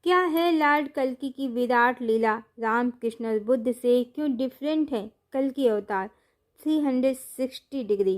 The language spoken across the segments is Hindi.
क्या है लॉर्ड कल्कि की विराट लीला? राम कृष्ण और बुद्ध से क्यों डिफरेंट है कल्कि अवतार? 360 डिग्री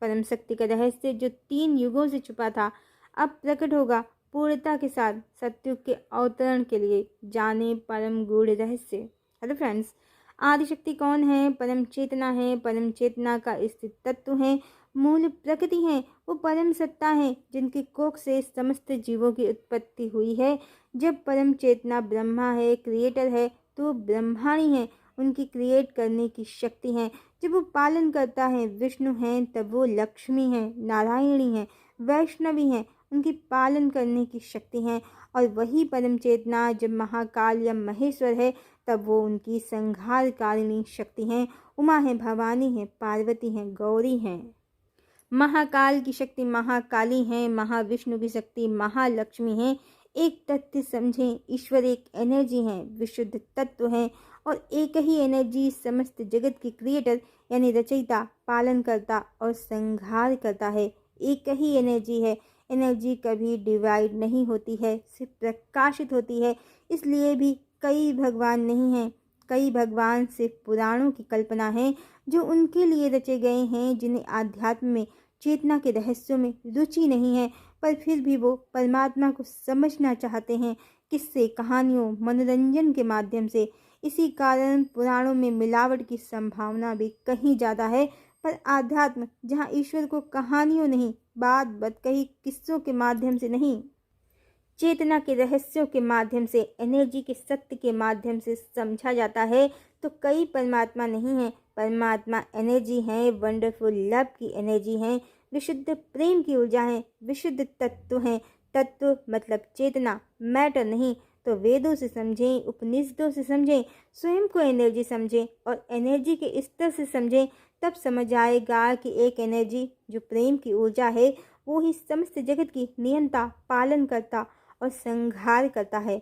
परम शक्ति का रहस्य जो 3 युगों से छुपा था अब प्रकट होगा पूर्णता के साथ सत्युग के अवतरण के लिए। जाने परम गूढ़ रहस्य। हेलो फ्रेंड्स, आदिशक्ति कौन है? परम चेतना है। परम चेतना का स्थित तत्व है, मूल प्रकृति है। वो परम सत्ता है जिनकी कोख से समस्त जीवों की उत्पत्ति हुई है। जब परम चेतना ब्रह्मा है, क्रिएटर है, तो ब्रह्माणी है, उनकी क्रिएट करने की शक्ति है। जब वो पालन करता है, विष्णु है, तब वो लक्ष्मी है, नारायणी है, वैष्णवी है, उनकी पालन करने की शक्ति है। और वही परम चेतना जब महाकाल या महेश्वर है, तब वो उनकी संहारकारिणी शक्ति है। उमा है, भवानी है, पार्वती है, गौरी है। महाकाल की शक्ति महाकाली है, महाविष्णु की शक्ति महालक्ष्मी है। एक तथ्य समझें, ईश्वर एक एनर्जी है, विशुद्ध तत्व है, और एक ही एनर्जी समस्त जगत की क्रिएटर यानी रचयिता, पालन करता और संहार करता है। एक ही एनर्जी है। एनर्जी कभी डिवाइड नहीं होती है, सिर्फ प्रकाशित होती है। इसलिए भी कई भगवान नहीं हैं। कई भगवान सिर्फ पुराणों की कल्पना है जो उनके लिए रचे गए हैं, जिन्हें आध्यात्म में, चेतना के रहस्यों में रुचि नहीं है, पर फिर भी वो परमात्मा को समझना चाहते हैं, किस्से, कहानियों, मनोरंजन के माध्यम से। इसी कारण पुराणों में मिलावट की संभावना भी कहीं ज़्यादा है। पर आध्यात्म, जहाँ ईश्वर को कहानियों नहीं, बात बतकही किस्सों के माध्यम से नहीं, चेतना के रहस्यों के माध्यम से, एनर्जी के सत्य के माध्यम से समझा जाता है, तो कई परमात्मा नहीं है। परमात्मा एनर्जी है, वंडरफुल लव की एनर्जी है, विशुद्ध प्रेम की ऊर्जा है, विशुद्ध तत्व है। तत्व मतलब चेतना, मैटर नहीं। तो वेदों से समझें, उपनिषदों से समझें, स्वयं को एनर्जी समझें और एनर्जी के स्तर से समझें, तब समझ आएगा कि एक एनर्जी जो प्रेम की ऊर्जा है, वो ही समस्त जगत की नियंता, पालन करता और संहार करता है।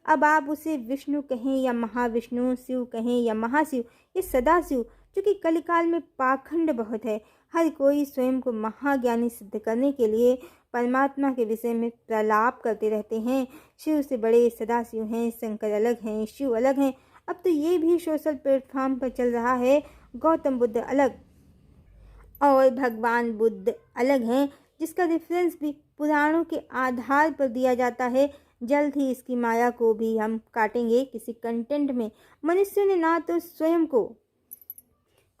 अब आप उसे विष्णु कहें या महाविष्णु, शिव कहें या महाशिव, ये सदाशिव, क्योंकि कलिकाल में पाखंड बहुत है। हर कोई स्वयं को महाज्ञानी सिद्ध करने के लिए परमात्मा के विषय में प्रलाप करते रहते हैं। शिव से बड़े सदाशिव हैं, शंकर अलग हैं, शिव अलग हैं। अब तो ये भी सोशल प्लेटफॉर्म पर चल रहा है, गौतम बुद्ध अलग और भगवान बुद्ध अलग हैं, जिसका रेफरेंस भी पुराणों के आधार पर दिया जाता है। जल्द ही इसकी माया को भी हम काटेंगे किसी कंटेंट में। मनुष्य ने ना तो स्वयं को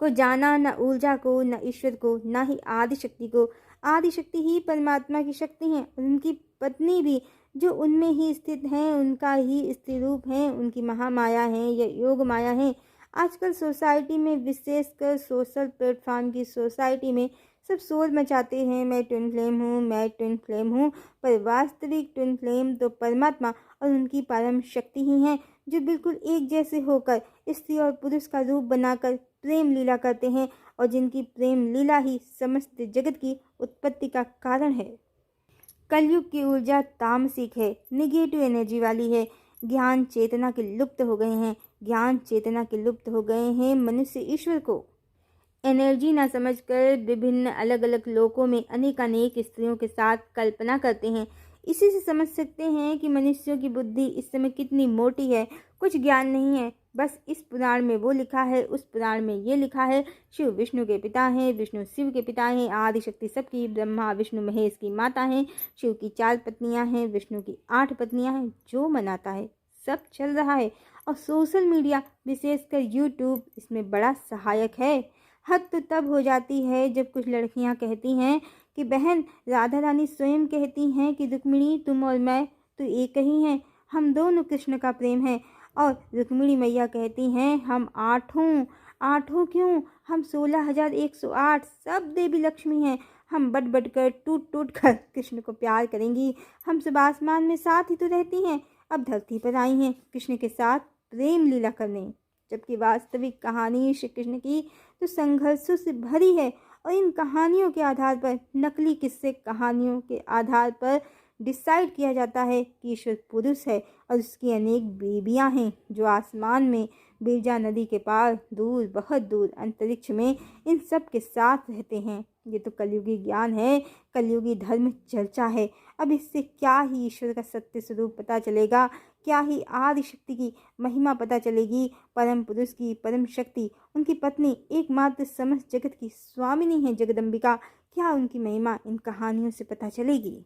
जाना, न ऊर्जा को, न ईश्वर को, न ही आदिशक्ति को। आदिशक्ति ही परमात्मा की शक्ति है, और उनकी पत्नी भी जो उनमें ही स्थित हैं, उनका ही स्त्री रूप है, उनकी महामाया है या योग माया है। आजकल सोसाइटी में, विशेषकर सोशल प्लेटफॉर्म की सोसाइटी में, सब शोर मचाते हैं, मैं ट्विन फ्लेम हूँ, मैं ट्विन फ्लेम हूँ। पर वास्तविक ट्विन फ्लेम तो परमात्मा और उनकी परम शक्ति ही हैं, जो बिल्कुल एक जैसे होकर स्त्री और पुरुष का रूप बनाकर प्रेम लीला करते हैं, और जिनकी प्रेम लीला ही समस्त जगत की उत्पत्ति का कारण है। कलयुग की ऊर्जा तामसिक है, निगेटिव एनर्जी वाली है। ज्ञान चेतना के लुप्त हो गए हैं, ज्ञान चेतना के लुप्त हो गए हैं। मनुष्य ईश्वर को एनर्जी न समझकर विभिन्न अलग अलग लोकों में अनेकानेक स्त्रियों के साथ कल्पना करते हैं। इसी से समझ सकते हैं कि मनुष्यों की बुद्धि इस समय कितनी मोटी है। कुछ ज्ञान नहीं है, बस इस पुराण में वो लिखा है, उस पुराण में ये लिखा है। शिव विष्णु के पिता हैं, विष्णु शिव के पिता हैं, आदिशक्ति सबकी, ब्रह्मा विष्णु महेश की माता हैं, शिव की 4 पत्नियां हैं, विष्णु की 8 पत्नियां हैं। जो मनाता है सब चल रहा है, और सोशल मीडिया, विशेषकर यूट्यूब, इसमें बड़ा सहायक है। हद तो तब हो जाती है जब कुछ लड़कियां कहती हैं कि बहन, राधा रानी स्वयं कहती हैं कि रुक्मिणी, तुम और मैं तो एक ही हैं, हम दोनों कृष्ण का प्रेम है। और रुक्मिणी मैया कहती हैं, हम 8 8 क्यों, हम 16,108 सब देवी लक्ष्मी हैं। हम बढ़ बढ़ कर, टूट टूट कर कृष्ण को प्यार करेंगी। हम सब आसमान में साथ ही तो रहती हैं, अब धरती पर आई हैं कृष्ण के साथ प्रेम लीला करने। जबकि वास्तविक कहानी श्री कृष्ण की तो संघर्षों से भरी है, और इन कहानियों के आधार पर, नकली किस्से कहानियों के आधार पर डिसाइड किया जाता है कि ईश्वर पुरुष है और उसकी अनेक बेबियां हैं जो आसमान में, बिरजा नदी के पार, दूर, बहुत दूर अंतरिक्ष में इन सब के साथ रहते हैं। ये तो कलयुगी ज्ञान है, कलयुगी धर्म चर्चा है। अब इससे क्या ही ईश्वर का सत्य स्वरूप पता चलेगा क्या ही आदि शक्ति की महिमा पता चलेगी। परम पुरुष की परम शक्ति, उनकी पत्नी, एकमात्र समस्त जगत की स्वामिनी है जगदम्बिका। क्या उनकी महिमा इन कहानियों से पता चलेगी।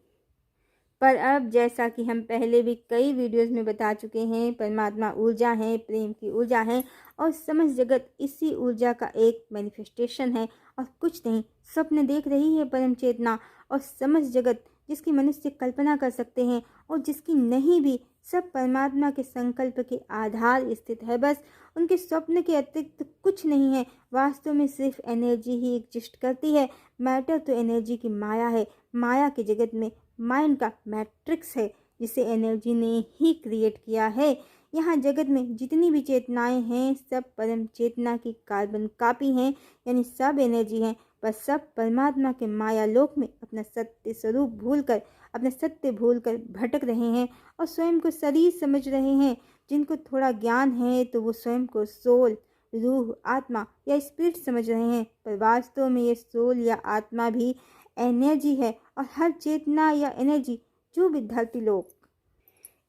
पर अब जैसा कि हम पहले भी कई वीडियोस में बता चुके हैं, परमात्मा ऊर्जा है, प्रेम की ऊर्जा है और समस्त जगत इसी ऊर्जा का एक मैनिफेस्टेशन है और कुछ नहीं। स्वप्न देख रही है परम चेतना और समस्त जगत जिसकी मनुष्य कल्पना कर सकते हैं और जिसकी नहीं भी, सब परमात्मा के संकल्प के आधार स्थित है। बस उनके स्वप्न के अतिरिक्त कुछ नहीं है। वास्तव में सिर्फ एनर्जी ही एग्जिस्ट करती है। मैटर तो एनर्जी की माया है। माया के जगत में माइंड का मैट्रिक्स है जिसे एनर्जी ने ही क्रिएट किया है। यहाँ जगत में जितनी भी चेतनाएं हैं सब परम चेतना की कार्बन कॉपी हैं, यानी सब एनर्जी हैं। पर सब परमात्मा के माया लोक में अपना सत्य स्वरूप भूलकर, अपना सत्य भूलकर भटक रहे हैं और स्वयं को शरीर समझ रहे हैं। जिनको थोड़ा ज्ञान है तो वो स्वयं को सोल, रूह, आत्मा या स्पिरिट समझ रहे हैं। पर वास्तव में ये सोल या आत्मा भी एनर्जी है और हर चेतना या एनर्जी जो भी धरती लोक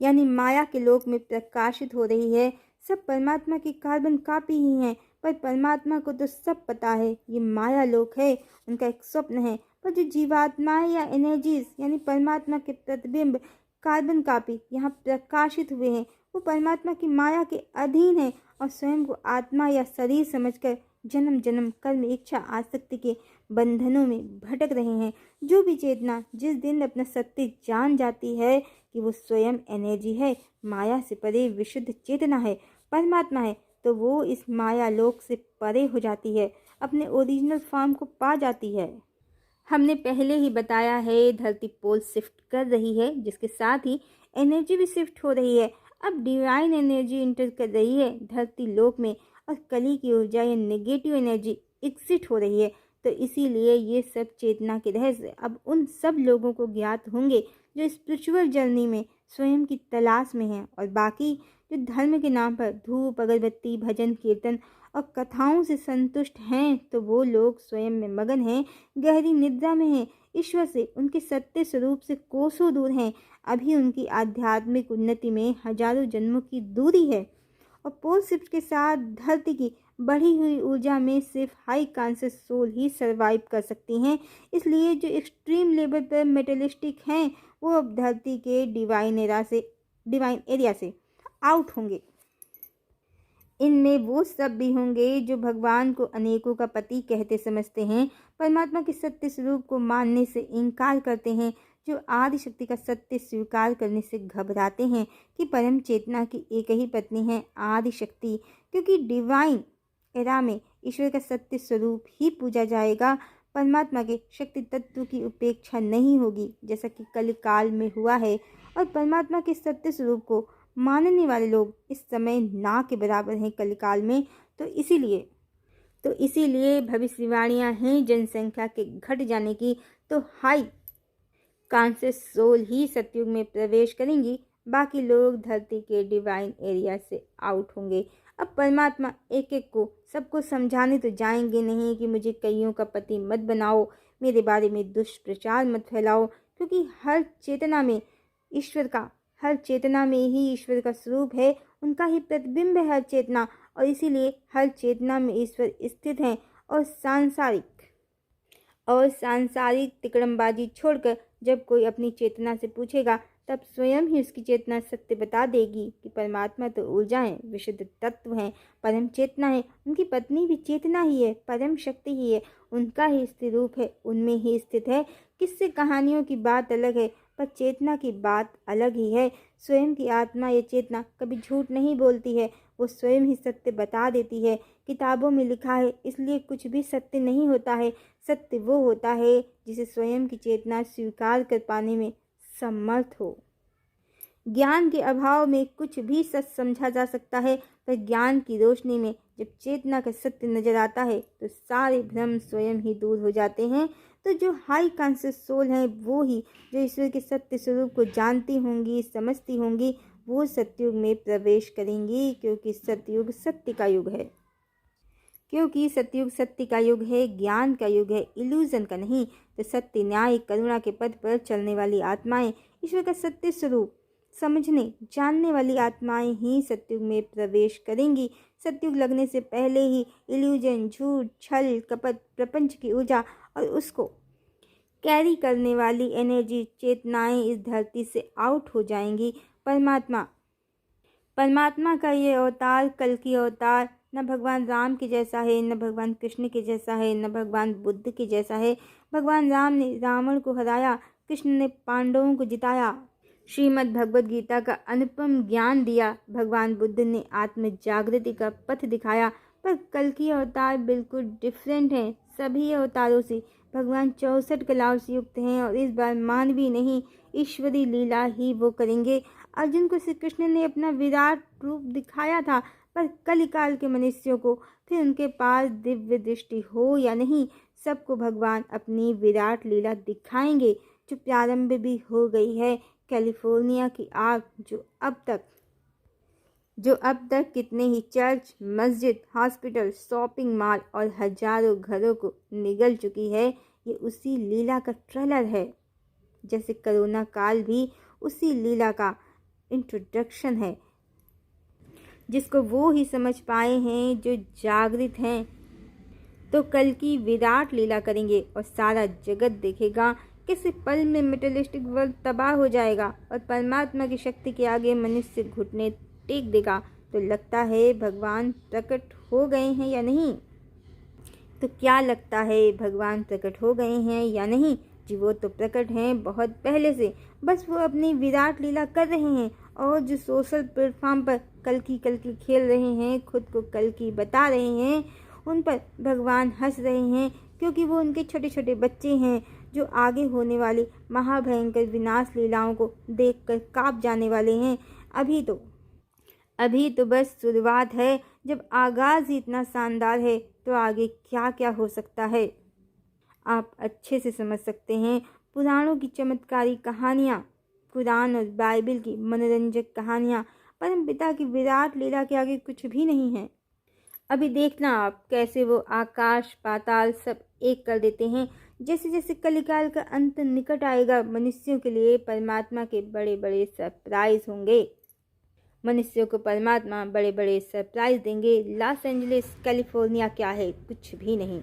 यानी माया के लोक में प्रकाशित हो रही है सब परमात्मा की कार्बन कॉपी ही है। पर परमात्मा को तो सब पता है ये माया लोक है, उनका एक स्वप्न है। पर जो जीवात्माएं या एनर्जीज यानी परमात्मा के प्रतिबिंब, कार्बन कॉपी यहाँ प्रकाशित हुए हैं, वो परमात्मा की माया के अधीन है और स्वयं को आत्मा या शरीर समझकर जन्म जन्म कर्म, इच्छा, आसक्ति के बंधनों में भटक रहे हैं। जो भी चेतना जिस दिन अपना सत्य जान जाती है कि वो स्वयं एनर्जी है, माया से परे विशुद्ध चेतना है, परमात्मा है, तो वो इस माया लोक से परे हो जाती है, अपने ओरिजिनल फॉर्म को पा जाती है। हमने पहले ही बताया है धरती पोल शिफ्ट कर रही है, जिसके साथ ही एनर्जी भी शिफ्ट हो रही है। अब डिवाइन एनर्जी इंटर कर रही है धरती लोक में और कली की ऊर्जा या नेगेटिव एनर्जी एग्जिट हो रही है। तो इसीलिए ये सब चेतना के रहस्य अब उन सब लोगों को ज्ञात होंगे जो स्पिरिचुअल जर्नी में स्वयं की तलाश में हैं, और बाकी जो धर्म के नाम पर धूप, अगरबत्ती, भजन, कीर्तन और कथाओं से संतुष्ट हैं, तो वो लोग स्वयं में मगन हैं, गहरी निद्रा में हैं, ईश्वर से, उनके सत्य स्वरूप से कोसों दूर हैं। अभी उनकी आध्यात्मिक उन्नति में हजारों जन्मों की दूरी है। और पोल शिफ्ट के साथ धरती की बढ़ी हुई ऊर्जा में सिर्फ हाई कॉन्शियस सोल ही सरवाइव कर सकती हैं। इसलिए जो एक्सट्रीम लेवल पर मेटलिस्टिक हैं वो अब धरती के डिवाइन एरिया से आउट होंगे। इनमें वो सब भी होंगे जो भगवान को अनेकों का पति कहते समझते हैं, परमात्मा के सत्य स्वरूप को मानने से इनकार करते हैं, जो आदि शक्ति का सत्य स्वीकार करने से घबराते हैं कि परम चेतना की एक ही पत्नी है आदि शक्ति, क्योंकि डिवाइन एरा में ईश्वर का सत्य स्वरूप ही पूजा जाएगा। परमात्मा के शक्ति तत्व की उपेक्षा नहीं होगी जैसा कि कल काल में हुआ है, और परमात्मा के सत्य स्वरूप को मानने वाले लोग इस समय ना के बराबर हैं कलिकाल में। तो इसीलिए भविष्यवाणियां हैं जनसंख्या के घट जाने की। तो हाई कॉन्शियस सोल ही सतयुग में प्रवेश करेंगी, बाकी लोग धरती के डिवाइन एरिया से आउट होंगे। अब परमात्मा एक एक को सबको समझाने तो जाएंगे नहीं कि मुझे कईयों का पति मत बनाओ, मेरे बारे में दुष्प्रचार मत फैलाओ, क्योंकि हर चेतना में ही ईश्वर का स्वरूप है, उनका ही प्रतिबिंब है हर चेतना, और इसीलिए हर चेतना में ईश्वर स्थित हैं। और सांसारिक तिकड़मबाजी छोड़कर जब कोई अपनी चेतना से पूछेगा तब स्वयं ही उसकी चेतना सत्य बता देगी कि परमात्मा तो ऊर्जा है, विशुद्ध तत्व हैं, परम चेतना है, उनकी पत्नी भी चेतना ही है, परम शक्ति ही है, उनका ही स्थिर रूप है, उनमें ही स्थित है। किससे कहानियों की बात अलग है पर चेतना की बात अलग ही है। स्वयं की आत्मा या चेतना कभी झूठ नहीं बोलती है, वो स्वयं ही सत्य बता देती है। किताबों में लिखा है, इसलिए कुछ भी सत्य नहीं होता है। सत्य वो होता है जिसे स्वयं की चेतना स्वीकार कर पाने में समर्थ हो। ज्ञान के अभाव में कुछ भी सच समझा जा सकता है, पर ज्ञान की रोशनी में जब चेतना का सत्य नजर आता है तो सारे भ्रम स्वयं ही दूर हो जाते हैं। तो जो हाई कॉन्शियस सोल है वो ही जो ईश्वर के सत्य स्वरूप को जानती होंगी, समझती होंगी, वो सतयुग में प्रवेश करेंगी, क्योंकि सतयुग सत्य का युग है। सत्य का युग है, ज्ञान का युग है, इल्यूजन का नहीं। तो सत्य, न्याय, करुणा के पथ पर चलने वाली आत्माएं ईश्वर का सत्य स्वरूप समझने जानने वाली आत्माएं ही सतयुग में प्रवेश करेंगी। सतयुग लगने से पहले ही इल्यूजन, झूठ, छल, कपट, प्रपंच की ऊर्जा और उसको कैरी करने वाली एनर्जी, चेतनाएं इस धरती से आउट हो जाएंगी। परमात्मा का ये अवतार, कल की अवतार, न भगवान राम के जैसा है, न भगवान कृष्ण के जैसा है, न भगवान बुद्ध के जैसा है। भगवान राम ने रावण को हराया, कृष्ण ने पांडवों को जिताया, श्रीमद् भगवद गीता का अनुपम ज्ञान दिया, भगवान बुद्ध ने आत्म जागृति का पथ दिखाया। पर कल की अवतार बिल्कुल डिफरेंट हैं सभी अवतारों से। भगवान 64 कलाओं से युक्त हैं और इस बार मानवीय नहीं, ईश्वरी लीला ही वो करेंगे। अर्जुन को श्री कृष्ण ने अपना विराट रूप दिखाया था, पर कलिकाल के मनुष्यों को फिर उनके पास दिव्य दृष्टि हो या नहीं, सबको भगवान अपनी विराट लीला दिखाएंगे, जो प्रारंभ भी हो गई है। कैलिफोर्निया की आग जो अब तक कितने ही चर्च, मस्जिद, हॉस्पिटल, शॉपिंग मॉल और हजारों घरों को निगल चुकी है, ये उसी लीला का ट्रेलर है। जैसे कोरोना काल भी उसी लीला का इंट्रोडक्शन है, जिसको वो ही समझ पाए हैं जो जागृत हैं। तो कल की विराट लीला करेंगे और सारा जगत देखेगा। किसी पल में मेटेरियलिस्टिक वर्ल्ड तबाह हो जाएगा और परमात्मा की शक्ति के आगे मनुष्य घुटने टेक देगा। तो लगता है भगवान प्रकट हो गए हैं या नहीं? तो क्या लगता है, भगवान प्रकट हो गए हैं या नहीं? जी वो तो प्रकट हैं बहुत पहले से, बस वो अपनी विराट लीला कर रहे हैं। और जो सोशल प्लेटफॉर्म पर कल की खेल रहे हैं, खुद को कल की बता रहे हैं, उन पर भगवान हंस रहे हैं, क्योंकि वो उनके छोटे छोटे बच्चे हैं जो आगे होने वाली महाभयंकर विनाश लीलाओं को देखकर कांप जाने वाले हैं। अभी तो बस शुरुआत है। जब आगाज ही इतना शानदार है तो आगे क्या क्या हो सकता है, आप अच्छे से समझ सकते हैं। पुराणों की चमत्कारी कहानियाँ, कुरान और बाइबल की मनोरंजक कहानियाँ, परमपिता की विराट लीला के आगे कुछ भी नहीं है। अभी देखना आप कैसे वो आकाश पाताल सब एक कर देते हैं। जैसे जैसे कलिकाल का अंत निकट आएगा, मनुष्यों के लिए परमात्मा के बड़े बड़े सरप्राइज होंगे। मनुष्यों को परमात्मा बड़े बड़े सरप्राइज देंगे। लॉस एंजलिस कैलिफोर्निया क्या है? कुछ भी नहीं।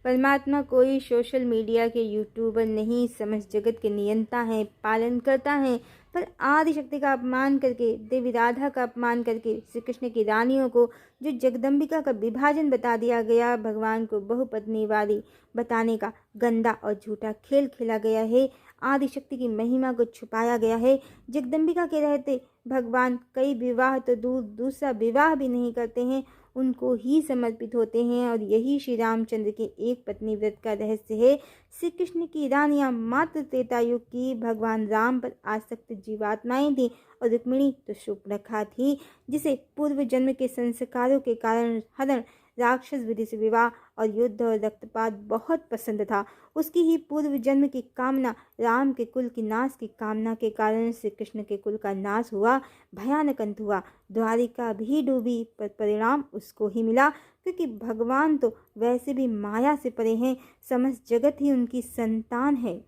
परमात्मा कोई सोशल मीडिया के यूट्यूबर नहीं, समझ जगत के नियंता हैं, पालन करता है। पर आदि शक्ति का अपमान करके, देवी राधा का अपमान करके, श्री कृष्ण की रानियों को जो जगदम्बिका का विभाजन बता दिया गया, भगवान को बहुपत्नीवादी बताने का गंदा और झूठा खेल खेला गया है। आदि शक्ति की महिमा को छुपाया गया है। जगदम्बिका के रहते भगवान कई विवाह तो दूसरा विवाह भी नहीं करते हैं, उनको ही समर्पित होते हैं। और यही श्री रामचंद्र के एक पत्नी व्रत का रहस्य है। श्री कृष्ण की रानियां मात्र त्रेता युग की भगवान राम पर आसक्त जीवात्माएं थी, और रुक्मिणी तो शूर्पणखा थी, जिसे पूर्व जन्म के संस्कारों के कारण हरण, राक्षस विधि से विवाह और युद्ध और रक्तपात बहुत पसंद था। उसकी ही पूर्व जन्म की कामना, राम के कुल की नाश की कामना के कारण श्री कृष्ण के कुल का नाश हुआ, भयानक अंत हुआ। द्वारिका भी डूबी, पर परिणाम उसको ही मिला, क्योंकि भगवान तो वैसे भी माया से परे हैं, समस्त जगत ही उनकी संतान है।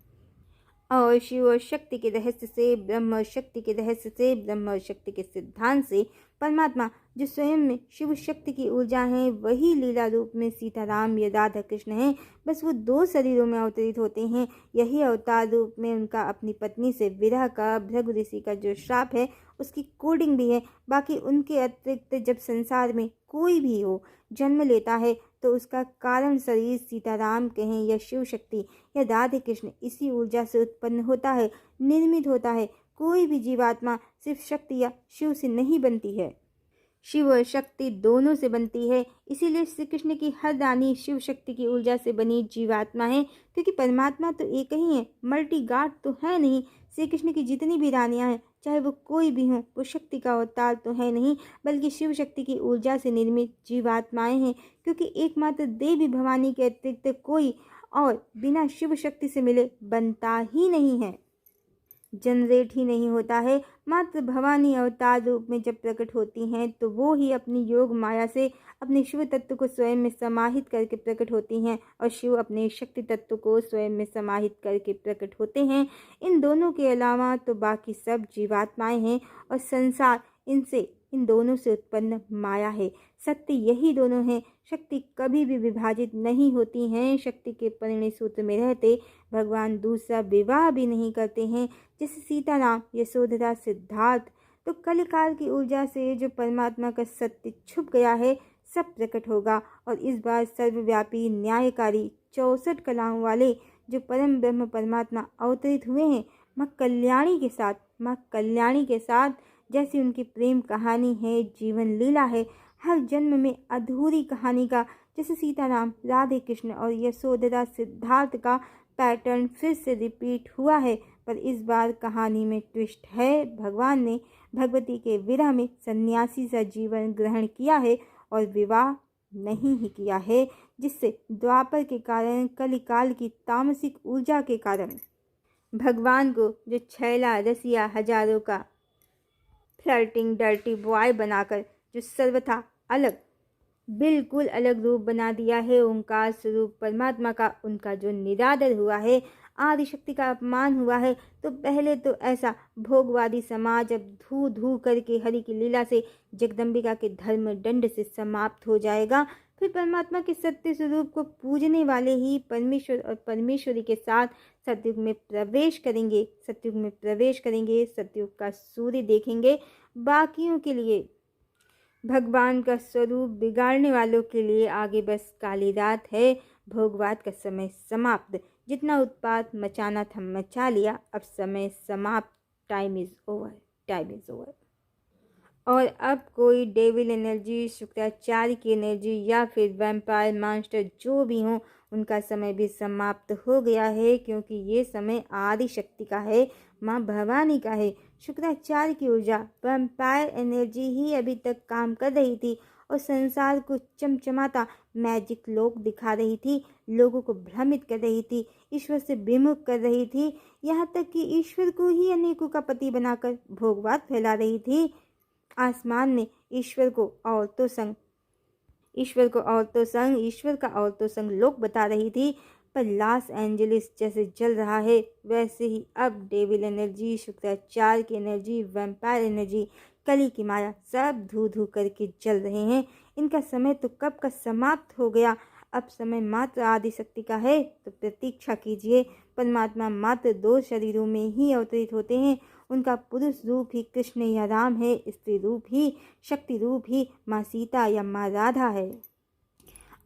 और शिव और शक्ति के रहस्य से, ब्रह्म और शक्ति के रहस्य से, ब्रह्म और शक्ति के सिद्धांत से परमात्मा जो स्वयं में शिव शक्ति की ऊर्जा है, वही लीला रूप में सीताराम या राधा कृष्ण हैं। बस वो 2 शरीरों में अवतरित होते हैं। यही अवतार रूप में उनका अपनी पत्नी से विरह का, भृगु ऋषि का जो श्राप है, उसकी कोडिंग भी है। बाकी उनके अतिरिक्त जब संसार में कोई भी हो जन्म लेता है, तो उसका कारण शरीर सीताराम कहें या शिव शक्ति या राधे कृष्ण, इसी ऊर्जा से उत्पन्न होता है, निर्मित होता है। कोई भी जीवात्मा सिर्फ शक्ति या शिव से नहीं बनती है, शिव और शक्ति दोनों से बनती है। इसीलिए श्री कृष्ण की हर रानी शिव शक्ति की ऊर्जा से बनी जीवात्मा है, क्योंकि परमात्मा तो एक ही है, मल्टी गॉड तो है नहीं। श्री कृष्ण की जितनी भी रानियां हैं, चाहे वो कोई भी हों, वो शक्ति का अवतार तो है नहीं, बल्कि शिव शक्ति की ऊर्जा से निर्मित जीवात्माएं हैं। क्योंकि एकमात्र देवी भवानी के अतिरिक्त कोई और बिना शिव शक्ति से मिले बनता ही नहीं है। जनरेट ही नहीं होता है। मात्र भवानी अवतार रूप में जब प्रकट होती हैं तो वो ही अपनी योग माया से अपने शिव तत्व को स्वयं में समाहित करके प्रकट होती हैं और शिव अपने शक्ति तत्व को स्वयं में समाहित करके प्रकट होते हैं। इन दोनों के अलावा तो बाकी सब जीवात्माएं हैं और संसार इन दोनों से उत्पन्न माया है। शक्ति यही दोनों हैं। शक्ति कभी भी विभाजित नहीं होती हैं। शक्ति के परिणय सूत्र में रहते भगवान दूसरा विवाह भी नहीं करते हैं। जैसे सीताराम, यशोधरा, सिद्धार्थ। तो कलिकाल की ऊर्जा से जो परमात्मा का सत्य छुप गया है सब प्रकट होगा और इस बार सर्वव्यापी, न्यायकारी, 64 कलाओं वाले जो परम ब्रह्म परमात्मा अवतरित हुए हैं माँ कल्याणी के साथ जैसी उनकी प्रेम कहानी है, जीवन लीला है, हर जन्म में अधूरी कहानी का, जैसे सीताराम, राधे कृष्ण और यशोधरा, सिद्धार्थ का पैटर्न फिर से रिपीट हुआ है। पर इस बार कहानी में ट्विस्ट है। भगवान ने भगवती के विरह में सन्यासी सा जीवन ग्रहण किया है और विवाह नहीं ही किया है, जिससे द्वापर के कारण, कलिकाल की तामसिक ऊर्जा के कारण भगवान को जो छैला रसिया हजारों का फ्लर्टिंग डर्टी बॉय बनाकर जो सर्वथा अलग, बिल्कुल अलग रूप बना दिया है, ओंकार स्वरूप परमात्मा का उनका जो निरादर हुआ है, आदिशक्ति का अपमान हुआ है। तो पहले तो ऐसा भोगवादी समाज अब धू धू करके हरि की लीला से जगदम्बिका के धर्म दंड से समाप्त हो जाएगा। फिर परमात्मा के सत्य स्वरूप को पूजने वाले ही परमेश्वर और परमेश्वरी के साथ सतयुग में प्रवेश करेंगे। सतयुग का सूर्य देखेंगे। बाकियों के लिए, भगवान का स्वरूप बिगाड़ने वालों के लिए आगे बस काली रात है। भोगवाद का समय समाप्त। जितना उत्पात मचाना था मचा लिया, अब समय समाप्त। Time is over. और अब कोई डेविल एनर्जी, शुक्राचार्य की एनर्जी या फिर वैम्पायर मॉन्स्टर जो भी हों, उनका समय भी समाप्त हो गया है, क्योंकि ये समय आदि शक्ति का है, माँ भवानी का है। शुक्राचार्य की ऊर्जा, वैम्पायर एनर्जी ही अभी तक काम कर रही थी और संसार को चमचमाता मैजिक लोक दिखा रही थी, लोगों को भ्रमित कर रही थी, ईश्वर से विमुख कर रही थी, यहाँ तक कि ईश्वर को ही अनेकों का पति बनाकर भोगवाद फैला रही थी। आसमान ने ईश्वर का औरतों संग लोक बता रही थी। पर लॉस एंजलिस जैसे जल रहा है, वैसे ही अब डेविल एनर्जी, शुक्राचार्य की एनर्जी, वैम्पायर एनर्जी, कली की माया सब धू धू करके जल रहे हैं। इनका समय तो कब का समाप्त हो गया। अब समय मात्र आदिशक्ति का है, तो प्रतीक्षा कीजिए। परमात्मा मात्र 2 शरीरों में ही अवतरित होते हैं। उनका पुरुष रूप ही कृष्ण या राम है, स्त्री रूप ही, शक्ति रूप ही माँ सीता या माँ राधा है।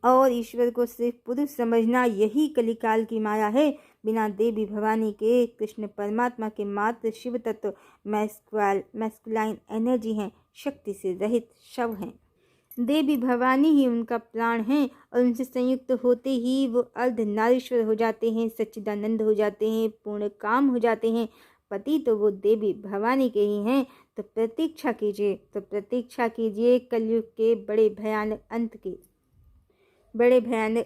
और ईश्वर को सिर्फ पुरुष समझना यही कलिकाल की माया है। बिना देवी भवानी के कृष्ण परमात्मा के मात्र शिव तत्व मैस्कुलाइन एनर्जी हैं, शक्ति से रहित शव हैं। देवी भवानी ही उनका प्राण हैं और उनसे संयुक्त होते ही वो अर्धनारीश्वर हो जाते हैं, सच्चिदानंद हो जाते हैं, पूर्ण काम हो जाते हैं। पति तो वो देवी भवानी के ही हैं। तो प्रतीक्षा कीजिए कलयुग के बड़े भयानक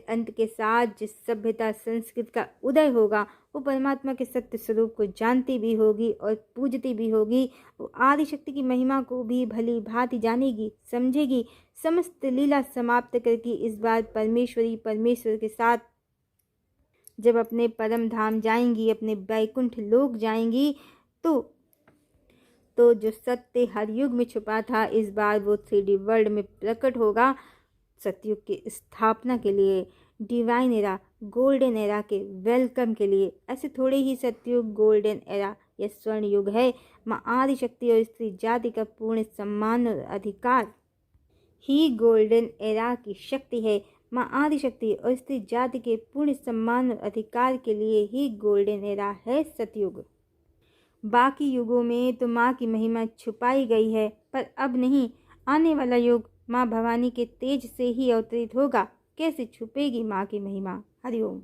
अंत के साथ जिस सभ्यता संस्कृत का उदय होगा, वो परमात्मा के सत्य स्वरूप को जानती भी होगी और पूजती भी होगी। वो आदिशक्ति की महिमा को भी भली भांति जानेगी, समझेगी। समस्त लीला समाप्त करके इस बार परमेश्वर के साथ जब अपने परम धाम जाएंगी, अपने वैकुंठ लोक जाएंगी, तो जो सत्य हर युग में छुपा था, इस बार वो 3D वर्ल्ड में प्रकट होगा। सतयुग की स्थापना के लिए, डिवाइन एरा, गोल्डन एरा के वेलकम के लिए। ऐसे थोड़े ही सतयुग, गोल्डन एरा या स्वर्ण युग है। माँ आदिशक्ति और स्त्री जाति का पूर्ण सम्मान और अधिकार ही गोल्डन एरा की शक्ति है। माँ आदिशक्ति और स्त्री जाति के पूर्ण सम्मान और अधिकार के लिए ही गोल्डन एरा है सतयुग। बाकी युगों में तो माँ की महिमा छुपाई गई है, पर अब नहीं। आने वाला युग माँ भवानी के तेज से ही अवतरित होगा। कैसे छुपेगी माँ की महिमा? हरिओम।